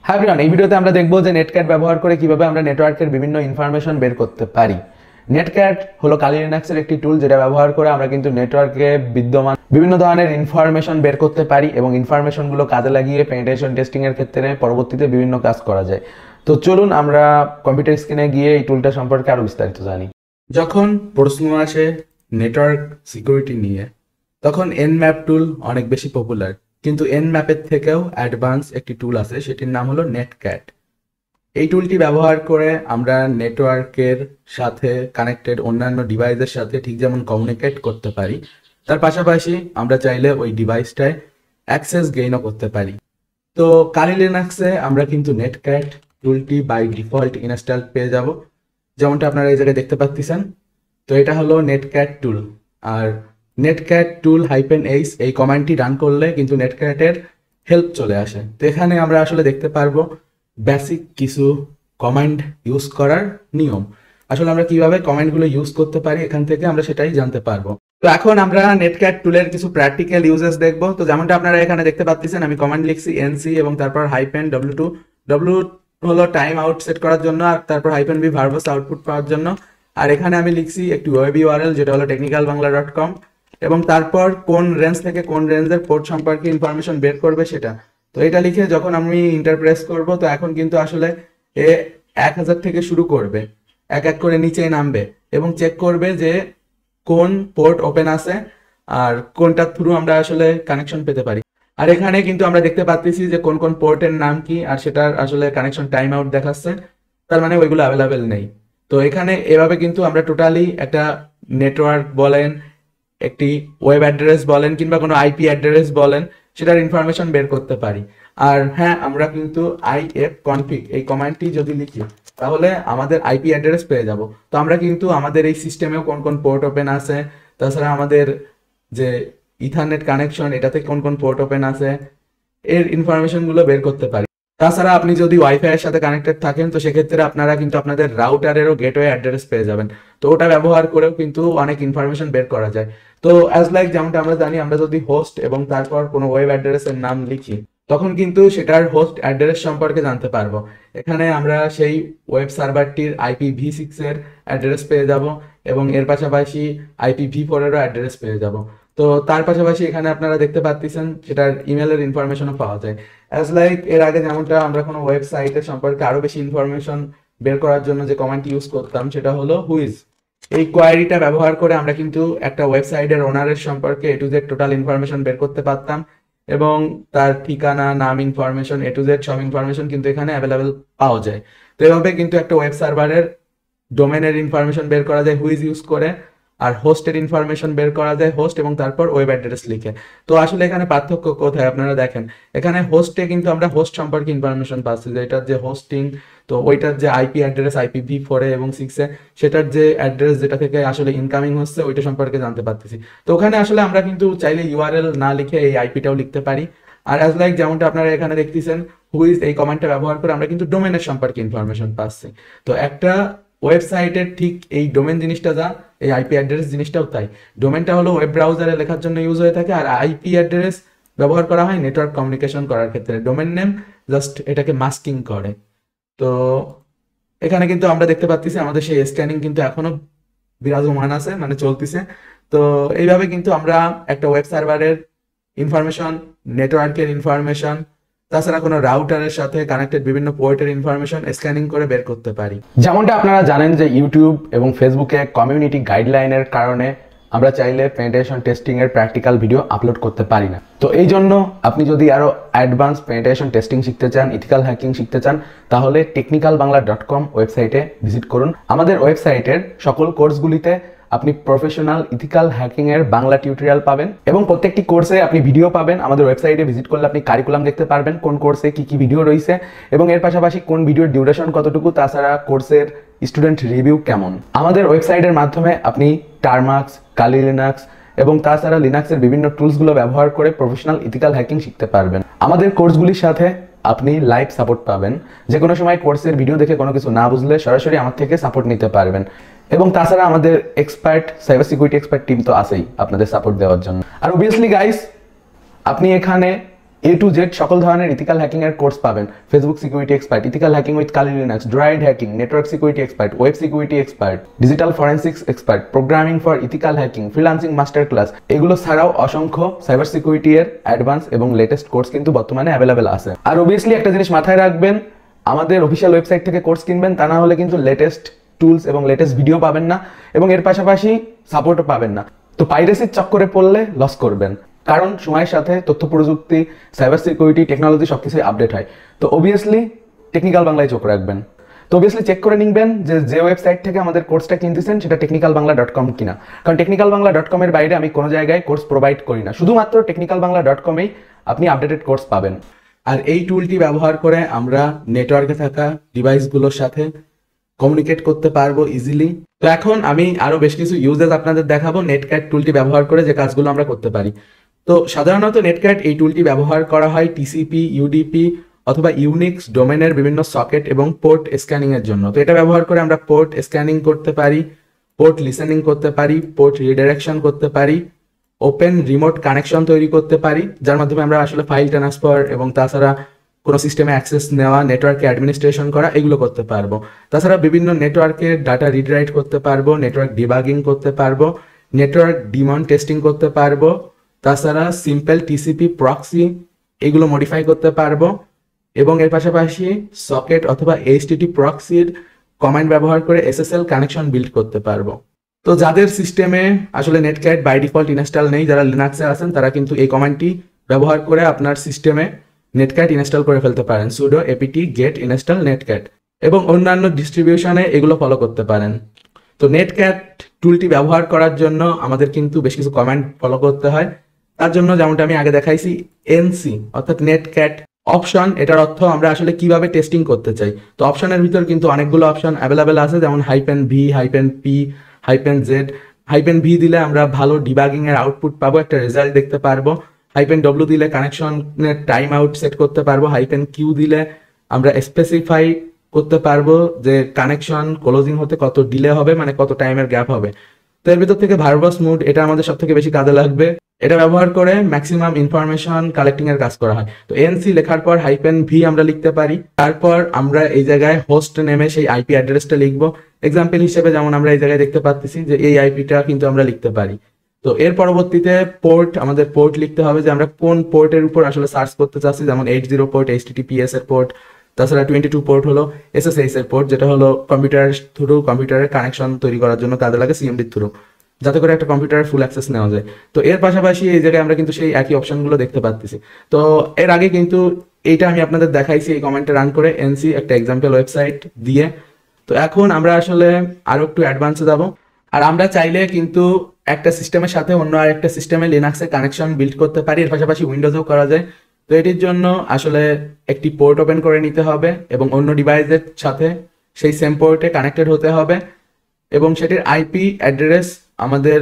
হ্যাঁ এভরিওয়ান, এই ভিডিওতে আমরা দেখব যে নেটক্যাট ব্যবহার করে কিভাবে আমরা নেটওয়ার্কের বিভিন্ন ইনফরমেশন বের করতে পারি। নেটক্যাট হলো কালি লিনাক্সের একটি টুল যেটা ব্যবহার করে আমরা কিন্তু নেটওয়ার্কে বিদ্যমান বিভিন্ন ধরনের ইনফরমেশন বের করতে পারি এবং ইনফরমেশনগুলো কাজে লাগিয়ে পেনিট্রেশন টেস্টিং এর ক্ষেত্রে পরবর্তীতে বিভিন্ন কাজ করা যায়। তো চলুন আমরা কম্পিউটার স্ক্রিনে গিয়ে এই টুলটা সম্পর্কে আরো বিস্তারিত জানি। যখন প্রশ্ন আসে নেটওয়ার্ক সিকিউরিটি নিয়ে তখন এনম্যাপ টুল অনেক বেশি পপুলার, কিন্তু এনম্যাপের থেকেও অ্যাডভান্স একটি টুল আছে, সেটির নাম হলো নেটক্যাট। এই টুলটি ব্যবহার করে আমরা নেটওয়ার্কের সাথে কানেক্টেড অন্যান্য ডিভাইসের সাথে ঠিক যেমন কমিউনিকেট করতে পারি, তার পাশাপাশি আমরা চাইলে ওই ডিভাইসটায় অ্যাক্সেস গেইনও করতে পারি। তো কালি লিনাক্সে আমরা কিন্তু নেটক্যাট টুলটি বাই ডিফল্ট ইনস্টল পেয়ে যাব, যেমনটা আপনারা এই জায়গায় দেখতে পাচ্ছেন। তো এটা হলো নেটক্যাট টুল, আর নেটক্যাট টুল -h এই কমান্ডটি রান করলে কিন্তু নেটক্যাটের হেল্প চলে আসে। তো এখানে আমরা আসলে দেখতে পারবো বেসিক কিছু কমান্ড ইউজ করার নিয়ম। আসলে আমরা কিভাবে কমান্ডগুলো ইউজ করতে পারি এখান থেকে আমরা সেটাই জানতে পারবো। তো এখন আমরা নেটক্যাট টুলের কিছু প্র্যাকটিক্যাল ইউজেস দেখবো। তো যেমনটা আপনারা এখানে দেখতে পাচ্ছেন, আমি কমান্ড লিখছি NC এবং তারপর -W2। W হলো টাইম আউট সেট করার জন্য, আর তারপর -V ভার্বস আউটপুট পাওয়ার জন্য। আর এখানে আমি লিখছি একটি ওয়েব ইউআরএল যেটা হলো technicalbangla.com, এবং তারপর কোন রেঞ্জ থেকে কোন রেঞ্জের পোর্ট সম্পর্কে ইনফরমেশন বের করবে সেটা। তো এটা লিখে যখন আমি ইন্টার প্রেস করব, তো এখন কিন্তু আসলে এ 1000 থেকে শুরু করবে, এক এক করে নিচে নামবে এবং চেক করবে যে কোন পোর্ট ওপেন আছে আর কোনটার থ্রু আমরা আসলে কানেকশন পেতে পারি। আর এখানে কিন্তু আমরা দেখতে পাচ্ছি যে কোন কোন পোর্টের নাম কি, আর সেটার আসলে কানেকশন টাইম আউট দেখাচ্ছে, তার মানে ওইগুলো অ্যাভেলেবেল নেই। তো এখানে এভাবে কিন্তু আমরা টোটালি একটা নেটওয়ার্ক বলেন, একটি ওয়েব অ্যাড্রেস বলেন, কিংবা কোনো আইপি অ্যাড্রেস বলেন, সেটার ইনফরমেশন বের করতে পারি। আর হ্যাঁ, আমরা কিন্তু ifconfig এই কমান্ডটি যদি লিখি তাহলে আমাদের আইপি অ্যাড্রেস পেয়ে যাব। তো আমরা কিন্তু আমাদের এই সিস্টেমেও কোন কোন পোর্ট ওপেন আছে, তাছাড়া আমাদের যে ইথারনেট কানেকশন এটাতে কোন কোন পোর্ট ওপেন আছে, এর ইনফরমেশনগুলো বের করতে পারি। তাছাড়া আপনি যদি ওয়াইফাই এর সাথে কানেক্টেড থাকেন, তো সেক্ষেত্রে আপনারা কিন্তু আপনাদের রাউটারেরও গেটওয়ে অ্যাড্রেস পেয়ে যাবেন। তো ওটা ব্যবহার করেও কিন্তু অনেক ইনফরমেশন বের করা যায়। তো অ্যাজ লাইক যেমনটা আমরা জানি, আমরা যদি হোস্ট এবং তারপর কোনো ওয়েব অ্যাড্রেসের নাম লিখি তখন কিন্তু সেটার হোস্ট অ্যাড্রেস সম্পর্কে জানতে পারবো। এখানে আমরা সেই ওয়েব সার্ভারটির IPv6 এর অ্যাড্রেস পেয়ে যাব এবং এর পাশাপাশি IPv4 এরও অ্যাড্রেস পেয়ে যাব। তো তার পাশাপাশি এখানে আপনারা দেখতে পাচ্ছেন সেটার ইমেলের ইনফরমেশনও পাওয়া যায়। অ্যাজ লাইক এর আগে যেমনটা আমরা কোনো ওয়েবসাইটের সম্পর্কে আরো বেশি ইনফরমেশন বের করার জন্য যে কমান্ডটি ইউজ করতাম সেটা হলো হুইজ। এই কোয়ারিটা ব্যবহার করে আমরা কিন্তু একটা ওয়েবসাইটের ওনারের সম্পর্কে A to Z total information বের করতে পারতাম, এবং তার ঠিকানা, নাম, ইনফরমেশন A to Z সব ইনফরমেশন কিন্তু এখানে অ্যাভেলেবেল পাওয়া যায়। তো এভাবে কিন্তু একটা ওয়েব সার্ভারের ডোমেনের ইনফরমেশন বের করা যায় হুইজ ইউজ করে, আর হোস্টের ইনফরমেশন বের করা যায় হোস্ট এবং তারপর ওয়েব অ্যাড্রেস লিখে। তো আসলে এখানে পার্থক্য কোথায় আপনারা দেখেন, এখানে হোস্টে কিন্তু আমরা হোস্ট সম্পর্কে ইনফরমেশন পাচ্ছি, যে এটার যে হোস্টিং, তো ওইটার যে আইপি অ্যাড্রেস IPv4 এবং 6 সেটার যে অ্যাড্রেস যেটা থেকে আসলে ইনকামিং হচ্ছে ওইটা সম্পর্কে জানতে পারতেছি। তো ওখানে আসলে আমরা কিন্তু চাইলে ইউআরএল না লিখে এই আইপিটাও লিখতে পারি। আর অ্যাজ লাইক যেমনটা আপনারা এখানে দেখতেছেন, হুইজ এই কমান্ডটা ব্যবহার করে আমরা কিন্তু ডোমেনের সম্পর্কে ইনফরমেশন পাচ্ছি। তো একটা ওয়েবসাইটের ঠিক এই ডোমেন জিনিসটা যা, এই আইপি অ্যাড্রেস জিনিসটাও তাই। ডোমেনটা হলো ওয়েব ব্রাউজারে লেখার জন্য ইউজ হয়ে থাকে, আর আইপি অ্যাড্রেস ব্যবহার করা হয় নেটওয়ার্ক কমিউনিকেশন করার ক্ষেত্রে। ডোমেন নেম জাস্ট এটাকে মাস্কিং করে। তো এখানে কিন্তু আমরা দেখতে পাচ্ছি আমাদের সেই স্ক্যানিং কিন্তু এখনো বিরাজমান আছে, মানে চলতেছে। তো এইভাবে কিন্তু আমরা একটা ওয়েব সার্ভারের ইনফরমেশন, নেটওয়ার্কের ইনফরমেশন, তাছাড়া কোনো রাউটারের সাথে কানেক্টেড বিভিন্ন পোর্টের ইনফরমেশন স্ক্যানিং করে বের করতে পারি। যেমনটা আপনারা জানেন যে ইউটিউব এবং ফেসবুকে কমিউনিটি গাইডলাইনের কারণে আমরা চাইলে পেনিট্রেশন টেস্টিং এর প্র্যাকটিক্যাল ভিডিও আপলোড করতে পারি না। তো এই জন্য আপনি যদি আরো অ্যাডভান্স পেনিট্রেশন টেস্টিং শিখতে চান, ইথিক্যাল হ্যাকিং শিখতে চান, তাহলে technicalbangla.com ওয়েবসাইটে ভিজিট করুন। আমাদের ওয়েবসাইটের সকল কোর্সগুলিতে আপনি প্রফেশনাল ইথিক্যাল হ্যাকিং এর বাংলা টিউটোরিয়াল পাবেন, এবং প্রত্যেকটি কোর্সে আপনি ভিডিও পাবেন। আমাদের ওয়েবসাইটে ভিজিট করলে আপনি কারিকুলাম দেখতে পারবেন, কোন কোর্সে কি কি ভিডিও রয়েছে এবং এর পাশাপাশি কোন ভিডিওর ডিউরেশন কতটুকু, তাছাড়া কোর্সের স্টুডেন্ট রিভিউ কেমন। আমাদের ওয়েবসাইটের মাধ্যমে আপনি টারমাক্স, কালি লিনাক্স এবং তাছাড়া লিনাক্সের বিভিন্ন টুলসগুলো ব্যবহার করে প্রফেশনাল ইথিক্যাল হ্যাকিং শিখতে পারবেন। আমাদের কোর্সগুলির সাথে আপনি লাইভ সাপোর্ট পাবেন, যে কোনো সময় কোর্সের ভিডিও দেখে কোনো কিছু না বুঝলে সরাসরি আমার থেকে সাপোর্ট নিতে পারবেন। এবং তাছাড়া আমাদের expert cyber security expert team তো আছেই আপনাদের সাপোর্ট দেওয়ার জন্য। আর অবভিয়াসলি গাইস, আপনি এখানে A to Z সকল ধরনের ইথিক্যাল হ্যাকিং এর কোর্স পাবেন। Facebook security expert, ethical hacking with Kali Linux, droid hacking, network security expert, web security expert, digital forensics expert, programming for ethical hacking, freelancing master class, এগুলো ছাড়াও অসংখ্য cyber security এর advance এবং latest course কিন্তু বর্তমানে available আছে। আর obviously একটা জিনিস মাথায় রাখবেন, আমাদের অফিসিয়াল ওয়েবসাইট থেকে কোর্স কিনবেন, তা না হলে কিন্তু লেটেস্ট টুলস এবং লেটেস্ট ভিডিও পাবেন না এবং এর পাশাপাশি সাপোর্টও পাবেন না। তো পাইরেসির চক্করে পড়লে লস করবেন, কারণ সময়ের সাথে তথ্য প্রযুক্তি, সাইবার সিকিউরিটি, টেকনোলজি সবকিছুই আপডেট হয়। তো অবভিয়াসলি টেকনিক্যাল বাংলায় চোখ রাখবেন। তো অবভিয়াসলি চেক করে নিবেন যে ওয়েবসাইট থেকে আমাদের কোর্সটা কিনতেছেন সেটা technicalbangla.com কিনা, কারণ technicalbangla.com এর বাইরে আমি কোনো জায়গায় কোর্স প্রোভাইড করি না, শুধুমাত্র technicalbangla.com-এই আপনি আপডেটেড কোর্স পাবেন। আর এই টুলটি ব্যবহার করে আমরা নেটওয়ার্কে থাকা ডিভাইসগুলোর সাথে কমিউনিকেট করতে পারবো ইজিলি। তো এখন আমি আরো বেশ কিছু ইউজেস আপনাদের দেখাবো নেটক্যাট টুলটি ব্যবহার করে যে কাজগুলো আমরা করতে পারি। তো সাধারণত নেটক্যাট এই টুলটি ব্যবহার করা হয় টিসিপি, ইউডিপি অথবা ইউনিক্স ডোমেনের বিভিন্ন সকেট এবং পোর্ট স্ক্যানিং এর জন্য। তো এটা ব্যবহার করে আমরা পোর্ট স্ক্যানিং করতে পারি, পোর্ট লিসেনিং করতে পারি, পোর্ট রিডাইরেকশন করতে পারি, ওপেন রিমোট কানেকশন তৈরি করতে পারি, যার মাধ্যমে আমরা আসলে ফাইল ট্রান্সফার এবং তাছাড়া কোনো সিস্টেমে অ্যাক্সেস নেওয়া, নেটওয়ার্কে অ্যাডমিনিস্ট্রেশন করা, এগুলো করতে পারবো। তাছাড়া বিভিন্ন নেটওয়ার্কের ডাটা রিড রাইট করতে পারবো, নেটওয়ার্ক ডিবাগিং করতে পারবো, নেটওয়ার্ক ডিমন টেস্টিং করতে পারবো, তাছাড়া সিম্পল টিসিপি প্রক্সি এগুলো মডিফাই করতে পারবো এবং এর পাশাপাশি সকেট অথবা এইচটিটি প্রক্সির কমান্ড ব্যবহার করে এসএসএল কানেকশন বিল্ড করতে পারবো। তো যাদের সিস্টেমে আসলে নেটক্যাট বাই ডিফল্ট ইনস্টল নেই, যারা লিনাক্সে আছেন, তারা কিন্তু এই কমান্ডটি ব্যবহার করে আপনার সিস্টেমে নেটক্যাট ইনস্টল করে ফেলতে পারেন, sudo apt get install netcat, এবং অন্যান্য ডিস্ট্রিবিউশনে এগুলো ফলো করতে পারেন। তো নেটক্যাট টুলটি ব্যবহার করার জন্য আমাদের কিন্তু বেশ কিছু কমান্ড ফলো করতে হয়। তার জন্য যেমনটা আমি আগে দেখাইছি, এনসি অর্থাৎ নেটক্যাট অপশন, এটার অর্থ আমরা আসলে কিভাবে টেস্টিং করতে চাই। তো অপশনের ভিতর কিন্তু অনেকগুলো অপশন অ্যাভেলেবেল আছে, যেমন -v, -p, -z। -v দিলে আমরা ভালো ডিবাগিং এর আউটপুট পাবো, একটা রেজাল্ট দেখতে পারবো। -w দিলে কানেকশনের টাইম আউট সেট করতে পারবো। -q দিলে আমরা স্পেসিফাই করতে পারবো যে কানেকশন ক্লোজিং হতে কত ডিলে হবে, মানে কত টাইমের গ্যাপ হবে। তো এর ভিতর থেকে ভার্বাস মোড, এটা আমাদের সব থেকে বেশি কাজে লাগবে। এটা ব্যবহার করে ম্যাক্সিমাম ইনফরমেশন কালেক্টিং এর কাজ করা হয়। তো এনসি লেখার পর -v আমরা লিখতে পারি, তারপর আমরা এই জায়গায় হোস্ট নেমে সেই আইপি অ্যাড্রেসটা লিখবো। এক্সাম্পল হিসেবে যেমন আমরা এই জায়গায় দেখতে পাচ্ছি যে এই আইপিটা কিন্তু আমরা লিখতে পারি। তো এর পরবর্তীতে পোর্ট, আমাদের পোর্ট লিখতে হবে যে আমরা কোন পোর্টের উপর আসলে সার্চ করতে চাচ্ছি, যেমন 80 পোর্ট HTTPS এর পোর্ট, তাছাড়া 22 পোর্ট হলো SSH এর পোর্ট, যেটা হলো কম্পিউটারের থ্রু কম্পিউটারের কানেকশন তৈরি করার জন্য কাজে লাগে CMD থ্রু, যাতে করে একটা কম্পিউটারের ফুল অ্যাক্সেস নেওয়া যায়। তো এর পাশাপাশি এই জায়গায় আমরা কিন্তু সেই একই অপশনগুলো দেখতে পাচ্ছি। তো এর আগে কিন্তু এইটা আমি আপনাদের দেখাইছি এই কমেন্টে রান করে এনসি একটা এক্সাম্পল ওয়েবসাইট দিয়ে। তো এখন আমরা আসলে আরো একটু অ্যাডভান্সে যাব, আর আমরা চাইলে কিন্তু একটা সিস্টেমের সাথে অন্য আরেকটা সিস্টেমে লিনাক্সের কানেকশন বিল্ড করতে পারি, এর পাশাপাশি উইন্ডোজেও করা যায়। তো এটির জন্য আসলে একটি পোর্ট ওপেন করে নিতে হবে এবং অন্য ডিভাইসের সাথে সেই সেম পোর্টে কানেক্টেড হতে হবে এবং সেটির আইপি অ্যাড্রেস আমাদের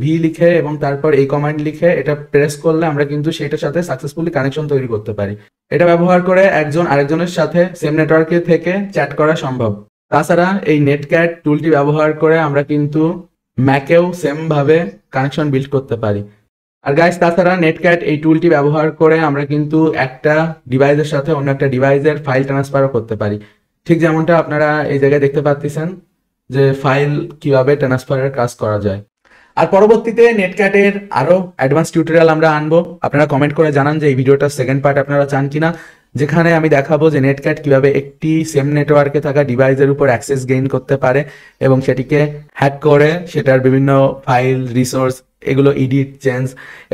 -v লিখে এবং তারপর এই কমান্ড লিখে এটা প্রেস করলে আমরা কিন্তু সেটার সাথে সাকসেসফুলি কানেকশন তৈরি করতে পারি। এটা ব্যবহার করে একজন আরেকজনের সাথে সেম নেটওয়ার্কে থেকে চ্যাট করা সম্ভব। তাছাড়া এই নেটক্যাট টুলটি ব্যবহার করে আমরা কিন্তু ম্যাকেও সেম ভাবে কানেকশন বিল্ড করতে পারি। আর গাইস, তাছাড়া নেটক্যাট এই টুলটি ব্যবহার করে আমরা কিন্তু একটা ডিভাইসের সাথে অন্য একটা ডিভাইসের ফাইল ট্রান্সফারও করতে পারি, ঠিক যেমনটা আপনারা এই জায়গায় দেখতে পাচ্ছেন যে ফাইল কিভাবে ট্রান্সফারের কাজ করা যায়। আর পরবর্তীতে নেটক্যাটের আরো অ্যাডভান্স টিউটোরিয়াল আমরা আনবো। আপনারা কমেন্ট করে জানান যে এই ভিডিওটার সেকেন্ড পার্ট আপনারা চান কিনা, যেখানে আমি দেখাবো যে নেটক্যাট কিভাবে একটি সেম নেটওয়ার্কে থাকা ডিভাইসের উপর অ্যাক্সেস গেইন করতে পারে এবং সেটিকে হ্যাক করে সেটার বিভিন্ন ফাইল, রিসোর্স এগুলো এডিট, চেঞ্জ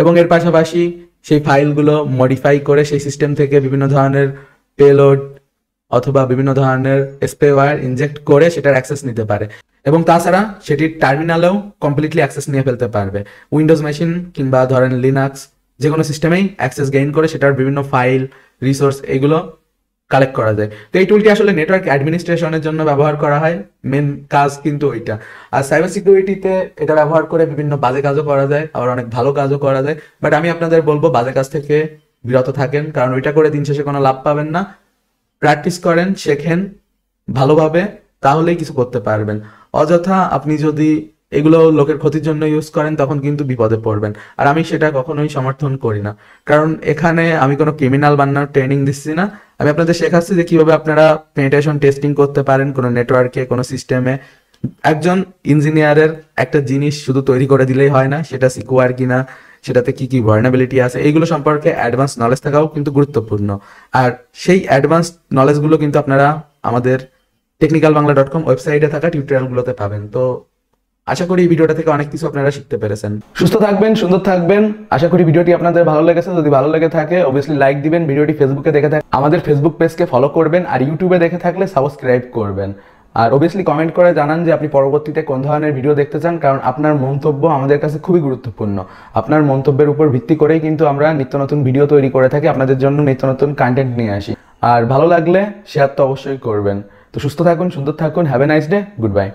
এবং এর পাশাপাশি সেই ফাইলগুলো মডিফাই করে সেই সিস্টেম থেকে বিভিন্ন ধরনের পেলোড অথবা বিভিন্ন ধরনের স্পেওয়্যার ইনজেক্ট করে সেটার অ্যাক্সেস নিতে পারে এবং তাছাড়া সেটির টার্মিনালেও কমপ্লিটলি অ্যাক্সেস নিয়ে ফেলতে পারবে। উইন্ডোজ মেশিন কিংবা ধরেন লিনাক্স যে কোনো সিস্টেমেই অ্যাক্সেস গেইন করে সেটার বিভিন্ন ফাইল, রিসোর্স এগুলো কালেক্ট করা যায়। তো এই টুলটি আসলে নেটওয়ার্ক অ্যাডমিনিস্ট্রেশনের জন্য ব্যবহার করা হয়, মেন কাজ কিন্তু ওইটা। আর সাইবার সিকিউরিটিতে এটা ব্যবহার করে বিভিন্ন বাজে কাজও করা যায়, আবার অনেক ভালো কাজও করা যায়। বাট আমি আপনাদের বলবো বাজে কাজ থেকে বিরত থাকেন, কারণ ওইটা করে দিন শেষে কোনো লাভ পাবেন না। প্র্যাকটিস করেন, শেখেন ভালোভাবে, তাহলেই কিছু করতে পারবেন। অযথা আপনি যদি এগুলো লোকের ক্ষতির জন্য ইউজ করেন, তখন কিন্তু বিপদে পড়বেন। আর আমি সেটা কখনোই সমর্থন করি না, কারণ এখানে আমি কোনো ক্রিমিনাল বানানোর ট্রেনিং দিচ্ছি না। আমি আপনাদের শেখাচ্ছি যে কিভাবে আপনারা পেনিট্রেশন টেস্টিং করতে পারেন কোনো নেটওয়ার্কে, কোনো সিস্টেমে। একজন ইঞ্জিনিয়ারের একটা জিনিস শুধু তৈরি করে দিলেই হয় না, সেটা সিকিউর কিনা, সেটাতে কি কি ভার্নাবিলিটি আছে, এইগুলো সম্পর্কে অ্যাডভান্স নলেজ থাকাও কিন্তু গুরুত্বপূর্ণ। আর সেই অ্যাডভান্স নলেজগুলো কিন্তু আপনারা আমাদের technicalbangla.com ওয়েবসাইটে থাকা টিউটোরিয়ালগুলোতে পাবেন। তো আশা করি এই ভিডিওটা থেকে অনেক কিছু আপনারা শিখতে পেরেছেন। সুস্থ থাকবেন, সুন্দর থাকবেন। আশা করি ভিডিওটি আপনাদের ভালো লেগেছে। যদি ভালো লেগে থাকে অবভিয়াসলি লাইক দিবেন। ভিডিওটি ফেসবুকে দেখে থাকলে আমাদের ফেসবুক পেজকে ফলো করবেন, আর ইউটিউবে দেখে থাকলে সাবস্ক্রাইব করবেন। আর অবভিয়াসলি কমেন্ট করে জানান যে আপনি পরবর্তীতে কোন ধরনের ভিডিও দেখতে চান, কারণ আপনার মন্তব্য আমাদের কাছে খুবই গুরুত্বপূর্ণ। আপনার মন্তব্যের উপর ভিত্তি করেই কিন্তু আমরা নিত্য নতুন ভিডিও তৈরি করে থাকি, আপনাদের জন্য নিত্য নতুন কন্টেন্ট নিয়ে আসি। আর ভালো লাগলে শেয়ার তো অবশ্যই করবেন। তো সুস্থ থাকুন, সুন্দর থাকুন। Have a nice day, good bye.